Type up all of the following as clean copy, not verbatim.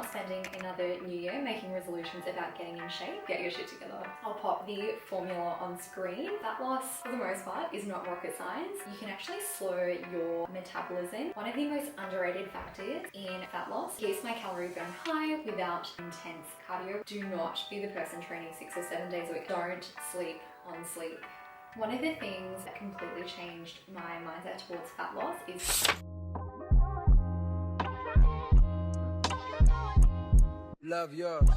not spending another new year making resolutions about getting in shape, get your shit together. I'll pop the formula on screen. Fat loss, for the most part, is not rocket science. You can actually slow your metabolism. One of the most underrated factors in fat loss keeps my calorie burn high without intense cardio. Do not be the person training 6 or 7 days a week. Don't sleep on sleep. One of the things that completely changed my mindset towards fat loss is love yours.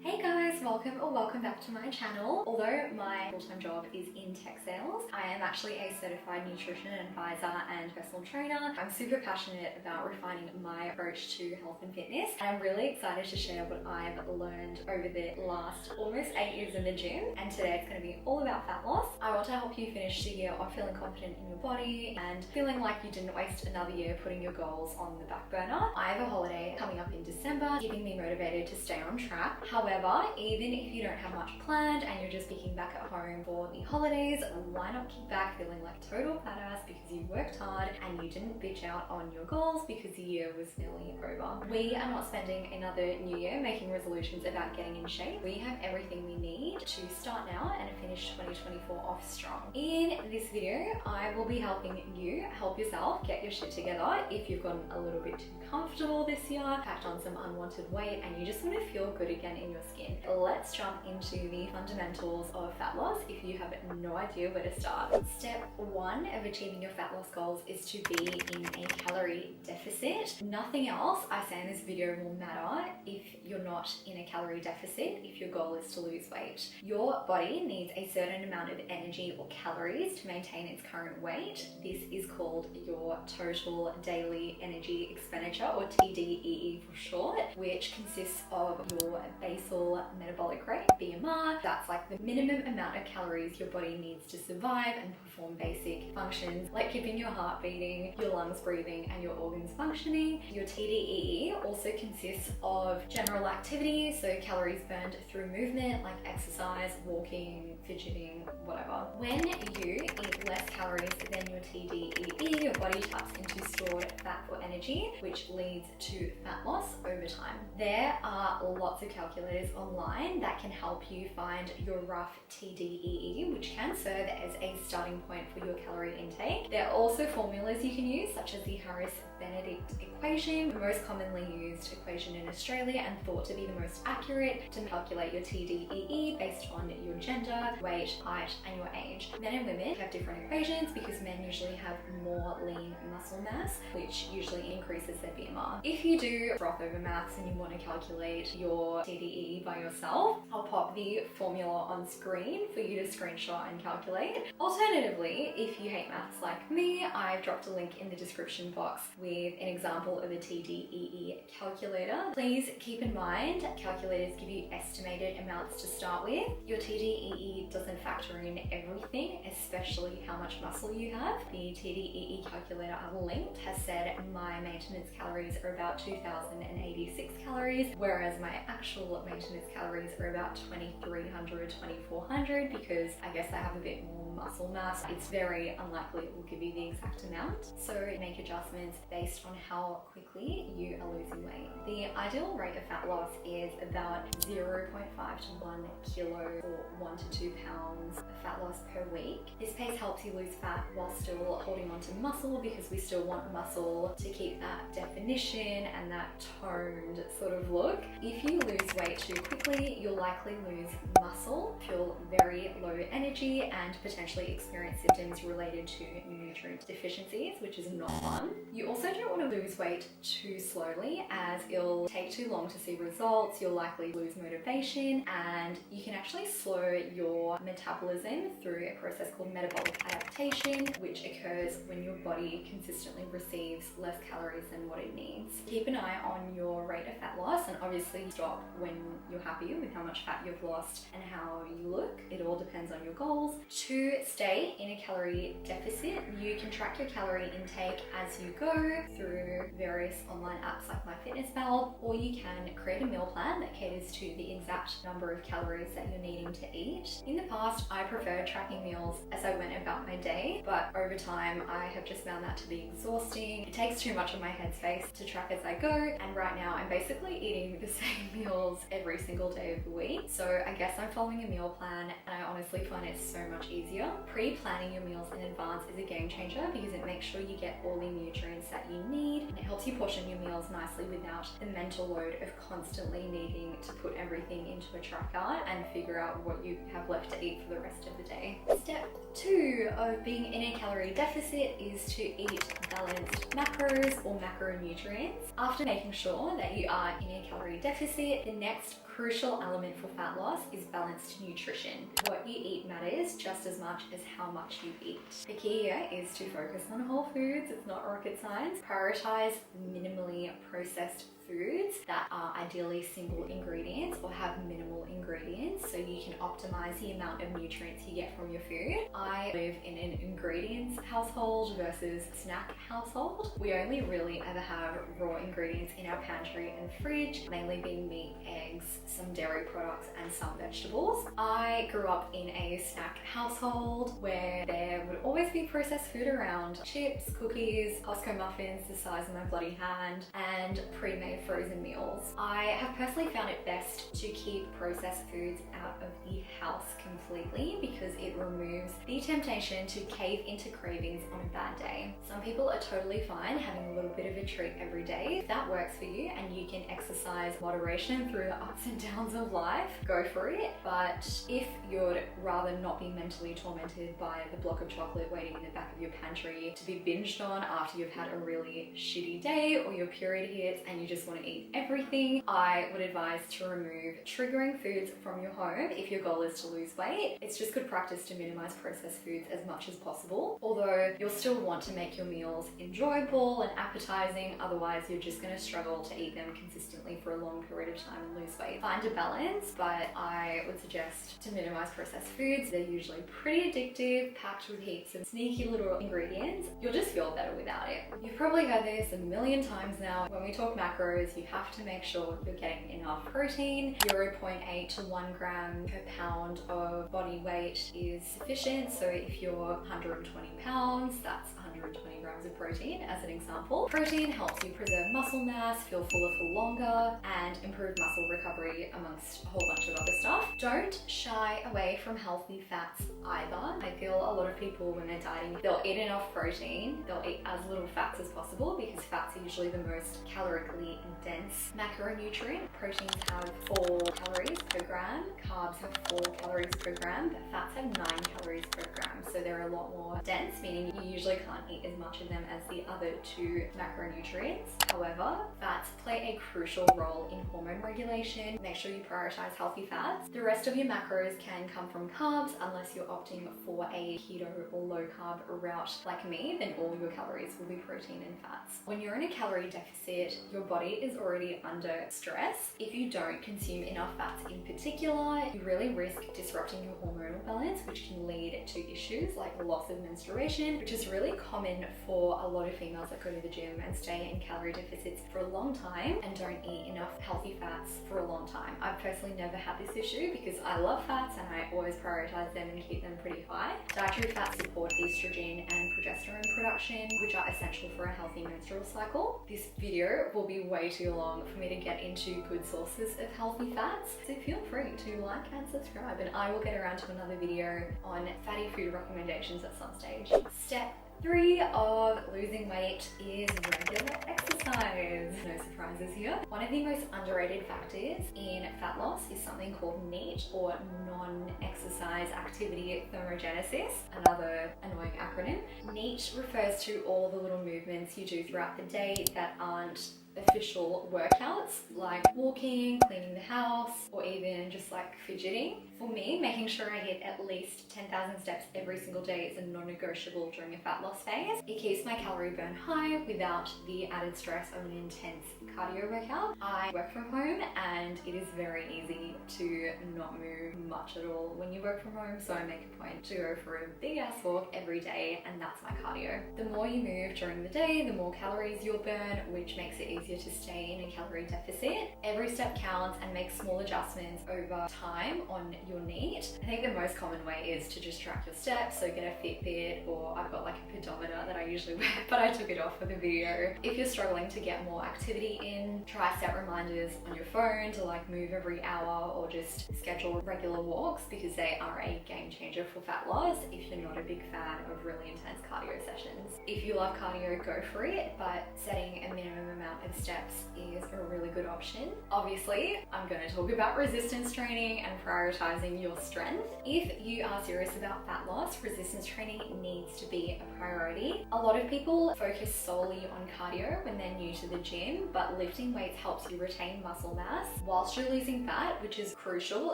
Hey guys, welcome back to my channel. Although my full-time job is in tech sales, I am actually a certified nutrition advisor and personal trainer. I'm super passionate about refining my approach to health and fitness, and I'm really excited to share what I've learned over the last almost 8 years in the gym. And today it's going to be all about fat loss. I want to help you finish the year off feeling confident in your body and feeling like you didn't waste another year putting your goals on the back burner. I have a holiday coming up in December, keeping me motivated to stay on track. However, even if you don't have much planned and you're just kicking back at home for the holidays, why not kick back feeling like a total badass because you worked hard and you didn't bitch out on your goals because the year was nearly over. We are not spending another new year making resolutions about getting in shape. We have everything we need to start now and finish 2024 off strong. In this video, I will be helping you help yourself get your shit together if you've gotten a little bit too comfortable this year, packed on some unwanted weight, and you just want to feel good again in your skin. Let's jump into the fundamentals of fat loss if you have no idea where to start. Step 1 of achieving your fat loss goals is to be in a calorie deficit. Nothing else I say in this video will matter if you're not in a calorie deficit, if your goal is to lose weight. Your body needs a certain amount of energy or calories to maintain its current weight. This is called your total daily energy expenditure, or TDEE for short, which consists of your basal metabolic rate, BMR. That's like the minimum amount of calories your body needs to survive and perform basic functions like keeping your heart beating, your lungs breathing, and your organs functioning. Your TDEE also consists of general activity, so calories burned through movement like exercise, walking, fidgeting, whatever. When you eat less calories than your TDEE, your body taps into stored fat for energy, which leads to fat loss over time. There are lots of calculators online that can help you find your rough TDEE, which can serve as a starting point for your calorie intake. There are also formulas you can use, such as the Harris-Benedict equation, the most commonly used equation in Australia and thought to be the most accurate to calculate your TDEE based on your gender, weight, height, and your age. Men and women have different equations because men usually have more lean muscle mass, which usually increases their BMR. If you do froth over maths and you want to calculate your TDEE by yourself, I'll pop the formula on screen for you to screenshot and calculate. Alternatively, if you hate maths like me, I've dropped a link in the description box with an example of a TDEE calculator. Please keep in mind, calculators give you estimated amounts to start with. Your TDEE doesn't factor in everything, especially how much muscle you have. The TDEE calculator I've linked has said my maintenance calories are about 2,086 calories, whereas my actual maintenance calories are about 2,300, 2,400 because I guess I have a bit more muscle mass. It's very unlikely it will give you the exact amount, so make adjustments based on how quickly you are losing weight. The ideal rate of fat loss is about 0.5 to 1 kilo or 1 to 2 pounds of fat loss per week. This pace helps you lose fat while still holding on to muscle, because we still want muscle to keep that definition and that toned sort of look. If you lose weight too quickly, you'll likely lose muscle, feel very low energy, and potentially experience symptoms related to nutrient deficiencies, which is not fun. You also don't want to lose weight too slowly, as it'll take too long to see results. You'll likely lose motivation, and you can actually slow your metabolism through a process called metabolic adaptation, which occurs when your body consistently receives needs less calories than what it needs. Keep an eye on your rate of fat loss, and obviously stop when you're happy with how much fat you've lost and how you look. It all depends on your goals. To stay in a calorie deficit, you can track your calorie intake as you go through various online apps like MyFitnessPal, or you can create a meal plan that caters to the exact number of calories that you're needing to eat. In the past, I preferred tracking meals as I went about my day, but over time I have just found that to be exhausting. It takes too much of my headspace to track as I go, and right now I'm basically eating the same meals every single day of the week. So I guess I'm following a meal plan, and I honestly find it so much easier. Pre-planning your meals in advance is a game changer because it makes sure you get all the nutrients that you need, and it helps you portion your meals nicely without the mental load of constantly needing to put everything into a tracker and figure out what you have left to eat for the rest of the day. Step 2 of being in a calorie deficit is to eat balanced macros or macronutrients. After making sure that you are in a calorie deficit, the next crucial element for fat loss is balanced nutrition. What you eat matters just as much as how much you eat. The key here is to focus on whole foods. It's not rocket science. Prioritize minimally processed foods that are ideally single ingredients or have minimal ingredients, so you can optimize the amount of nutrients you get from your food. I live in an ingredients household versus snack household. We only really ever have raw ingredients in our pantry and fridge, mainly being meat, eggs, some dairy products, and some vegetables. I grew up in a snack household where there would always be processed food around: chips, cookies, Costco muffins the size of my bloody hand, and pre-made frozen meals. I have personally found it best to keep processed foods out of the house completely because it removes the temptation to cave into cravings on a bad day. Some people are totally fine having a little bit of a treat every day. If that works for you and you can exercise moderation through the ups and downs of life, go for it. But if you'd rather not be mentally tormented by the block of chocolate waiting in the back of your pantry to be binged on after you've had a really shitty day or your period hits and you just want to eat everything, I would advise to remove triggering foods from your home if your goal is to lose weight. It's just good practice to minimize processed foods as much as possible, although you'll still want to make your meals enjoyable and appetizing, otherwise you're just going to struggle to eat them consistently for a long period of time and lose weight. Find a balance, but I would suggest to minimize processed foods. They're usually pretty addictive, packed with heaps of sneaky little ingredients. You'll just feel better without it. You've probably heard this a million times now. When we talk macros, you have to make sure you're getting enough protein. 0.8 to 1 gram per pound of body weight is sufficient. So if you're 120 pounds, that's 120 grams of protein as an example. Protein helps you preserve muscle mass, feel fuller for longer, and improve muscle recovery amongst a whole bunch of other stuff. Don't shy away from healthy fats either. I feel a lot of people when they're dieting, they'll eat enough protein, they'll eat as little fats as possible because fats are usually the most calorically dense macronutrient. Proteins have 4 calories per gram, carbs have 4 calories per gram, but fats have 9 calories per gram. So they're a lot more dense, meaning you usually can't eat as much of them as the other 2 macronutrients. However, fats play a crucial role in hormone regulation. Make sure you prioritize healthy fats. The rest of your macros can come from carbs unless you're opting for a keto or low carb route like me, then all your calories will be protein and fats. When you're in a calorie deficit, your body is already under stress. If you don't consume enough fats in particular, you really risk disrupting your hormonal balance, which can lead to issues like loss of menstruation, which is really common for a lot of females that go to the gym and stay in calorie deficits for a long time and don't eat enough healthy fats for a long time. I've personally never had this issue because I love fats and I always prioritize them and keep them pretty high. Dietary fats support estrogen and progesterone production, which are essential for a healthy menstrual cycle. This video will be way too long for me to get into good sources of healthy fats, so feel free to like and subscribe, and I will get around to another video on fatty food recommendations at some stage. Step 3 of losing weight is regular exercise. No surprises here. One of the most underrated factors in fat loss is something called NEAT, or non-exercise activity thermogenesis, another annoying acronym. NEAT refers to all the little movements you do throughout the day that aren't official workouts, like walking, cleaning the house, or even just like fidgeting. For me, making sure I hit at least 10,000 steps every single day is a non-negotiable during a fat loss phase. It keeps my calorie burn high without the added stress of an intense cardio workout. I work from home and it is very easy to not move much at all when you work from home, so I make a point to go for a big ass walk every day, and that's my cardio. The more you move during the day, the more calories you'll burn, which makes it easier to stay in a calorie deficit. Every step counts, and make small adjustments over time on your NEAT. I think the most common way is to just track your steps, so get a Fitbit, or I've got like a pedometer that I usually wear, but I took it off for the video. If you're struggling to get more activity in, try set reminders on your phone to like move every hour, or just schedule regular walks, because they are a game changer for fat loss if you're not a big fan of really intense cardio sessions. If you love cardio, go for it, but setting a minimum amount of steps is a really good option. Obviously, I'm going to talk about resistance training and prioritizing your strength. If you are serious about fat loss, resistance training needs to be a priority. A lot of people focus solely on cardio when they're new to the gym, but lifting weights helps you retain muscle mass whilst you're losing fat, which is crucial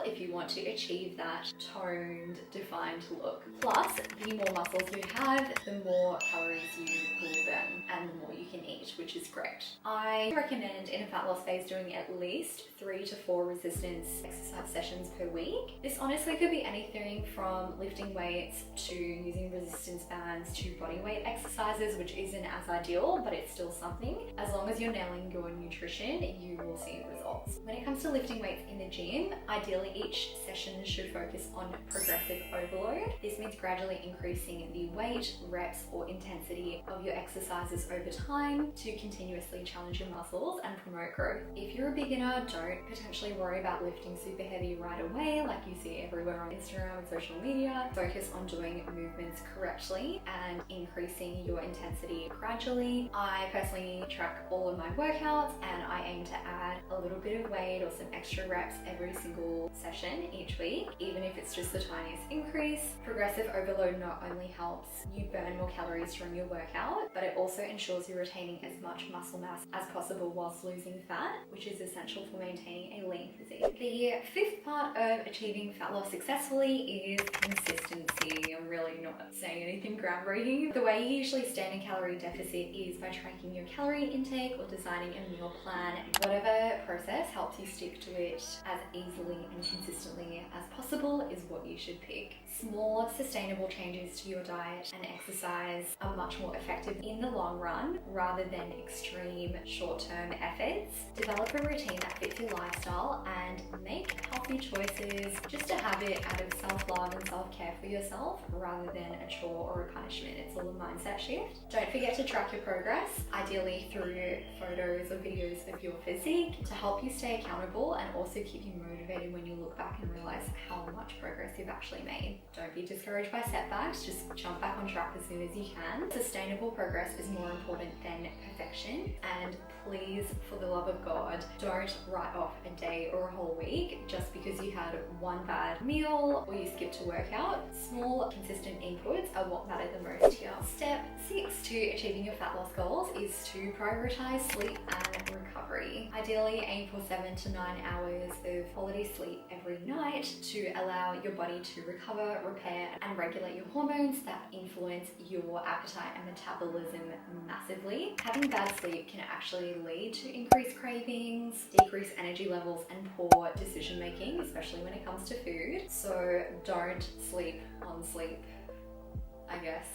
if you want to achieve that toned, defined look. Plus, the more muscles you have, the more calories you will burn and the more you can eat, which is great. I recommend in a fat loss phase doing at least 3 to 4 resistance exercise sessions per week. This honestly could be anything from lifting weights to using resistance bands to body weight exercises, which isn't as ideal, but it's still something. As long as you're nailing your nutrition, you will see results. When it comes to lifting weights in the gym, ideally each session should focus on progressive overload. This means gradually increasing the weight, reps, or intensity of your exercises over time to continuously challenge your muscles and promote growth. If you're a beginner, don't potentially worry about lifting super heavy right away like you see everywhere on Instagram and social media. Focus on doing movements correctly and increasing your intensity gradually. I personally track all of my workouts, and I aim to add a little bit of weight or some extra reps every single session each week, even if it's just the tiniest increase. Progressive overload not only helps you burn more calories during your workout, but it also ensures you're retaining as much muscle mass as possible whilst losing fat, which is essential for maintaining a lean physique. The fifth part of achieving fat loss successfully is consistency. I'm really not saying anything groundbreaking. The way you usually stay in a calorie deficit is by tracking your calorie intake or designing a meal plan. Whatever process helps you stick to it as easily and consistently as possible is what you should pick. Small, sustainable changes to your diet and exercise are much more effective in the long run rather than extreme short-term efforts. Develop a routine that fits your lifestyle and make healthy choices just a habit out of self-love and self-care for yourself rather than a chore or a punishment. It's all a mindset shift. Don't forget to track your progress, ideally through photos or videos of your physique, to help you stay accountable and also keep you motivated when you look back and realize how much progress you've actually made. Don't be discouraged by setbacks, just jump back on track as soon as you can. Sustainable progress is more important than perfection, and please, for the love of God, don't write off a day or a whole week just because you had one bad meal or you skipped a workout. Small, consistent inputs are what matter the most here. Step 6 to achieving your fat loss goals is to prioritize sleep and recovery. Ideally, aim for 7 to 9 hours of quality sleep every night to allow your body to recover, repair, and regulate your hormones that influence your appetite and metabolism massively. Having bad sleep can actually lead to increased cravings, decreased energy levels, and poor decision making, especially when it comes to food. So don't sleep on sleep, I guess.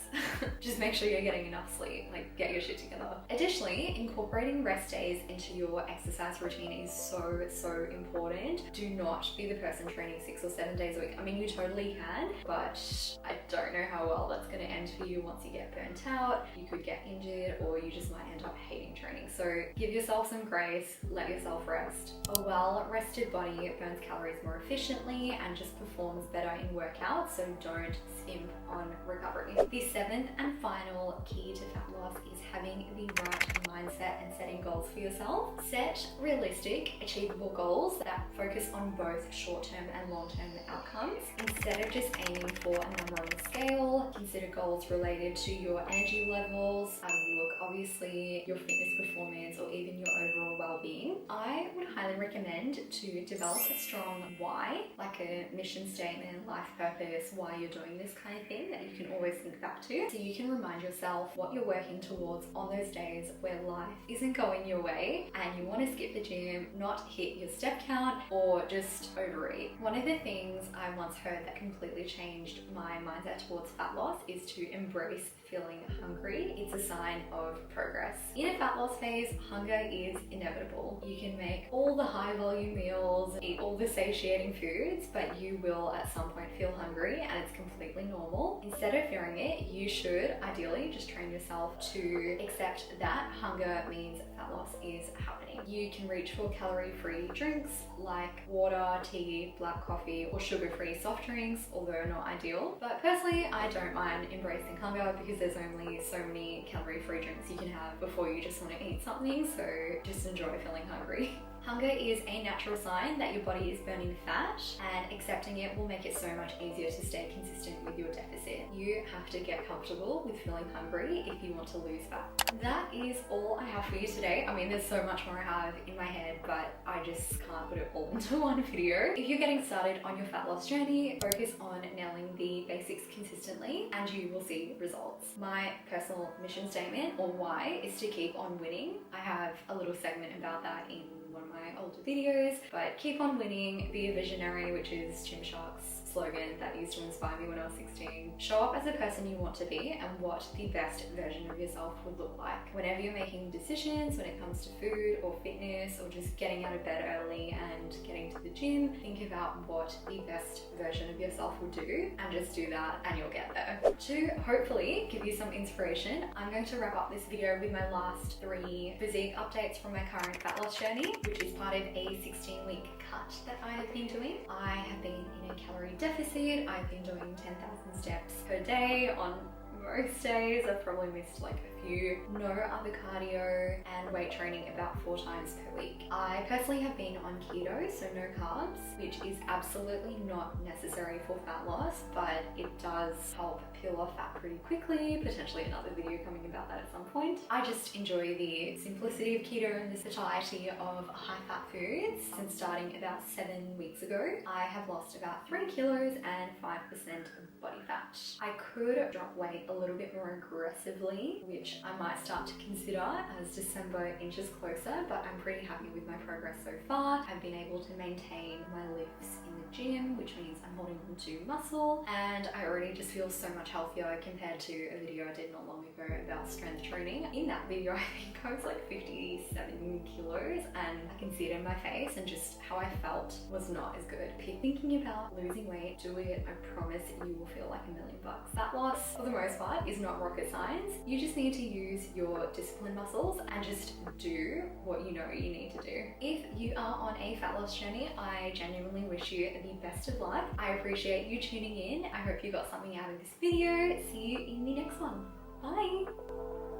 Just make sure you're getting enough sleep, like get your shit together. Additionally, incorporating rest days into your exercise routine is so important. Do not be the person training 6 or 7 days a week. I mean, you totally can, but I don't know how well that's going to end for you once you get burnt out. You could get injured, or you just might end up hating training. So give yourself some grace, let yourself rest. A well-rested body burns calories more efficiently and just performs better in workouts, so don't skimp on recovery. calorie. The seventh and final key to fat loss is having the right mindset and setting goals for yourself. Set realistic, achievable goals that focus on both short-term and long-term outcomes. Instead of just aiming for a number on the scale, consider goals related to your energy levels, how you look, obviously your fitness performance, or even your overall well-being. I would highly recommend to develop a strong why, like a mission statement, life purpose, why you're doing this kind of thing that you can always think back to, so you can remind yourself what you're working towards on those days where life isn't going your way and you want to skip the gym, not hit your step count, or just overeat. One of the things I once heard that completely changed my mindset towards fat loss is to embrace feeling hungry. It's a sign of progress. In a fat loss phase, hunger is inevitable. You can make all the high volume meals, eat all the satiating foods, but you will at some point feel hungry, and it's completely normal. Instead of fearing it, you should ideally just train yourself to accept that hunger means fat loss is happening. You can reach for calorie-free drinks like water, tea, black coffee, or sugar-free soft drinks, although not ideal. But personally, I don't mind embracing hunger because there's only so many calorie-free drinks you can have before you just want to eat something, so just enjoy feeling hungry. Hunger is a natural sign that your body is burning fat, and accepting it will make it so much easier to stay consistent with your deficit. You have to get comfortable with feeling hungry if you want to lose fat. That is all I have for you today. I mean, there's so much more I have in my head, but I just can't put it all into one video. If you're getting started on your fat loss journey, focus on nailing the basics consistently and you will see results. My personal mission statement, or why, is to keep on winning. I have a little segment about that in one of my older videos, but keep on winning, be a visionary, which is Gymshark's slogan that used to inspire me when I was 16. Show up as a person you want to be and what the best version of yourself would look like. Whenever you're making decisions when it comes to food or fitness or just getting out of bed early and getting to the gym, think about what the best version of yourself would do and just do that and you'll get there. To hopefully give you some inspiration, I'm going to wrap up this video with my last 3 physique updates from my current fat loss journey, which is part of a 16-week cut that I have been doing. I have been in a calorie deficit. I've been doing 10,000 steps per day on most days. I've probably missed like a few. No other cardio, and weight training about 4 times per week. I personally have been on keto, so no carbs, which is absolutely not necessary for fat loss, but it does help peel off fat pretty quickly. Potentially another video coming about that at some point. I just enjoy the simplicity of keto and the satiety of high fat foods. Since starting about 7 weeks ago, I have lost about 3 kilos and 5% of body fat. I could drop weight a little bit more aggressively, which I might start to consider as December inches closer, but I'm pretty happy with my progress so far. I've been able to maintain my lifts in the gym, which means I'm holding on to muscle, and I already just feel so much healthier compared to a video I did not long ago about strength training. In that video, I think I was like 57 kilos, and I can see it in my face, and just how I felt was not as good. If you're thinking about losing weight, do it. I promise you will feel like $1 million. Fat loss, for the most part, is not rocket science. You just need to use your discipline muscles and just do what you know you need to do. If you are on a fat loss journey, I genuinely wish you the best of luck. I appreciate you tuning in. I hope you got something out of this video. See you in the next one. Bye.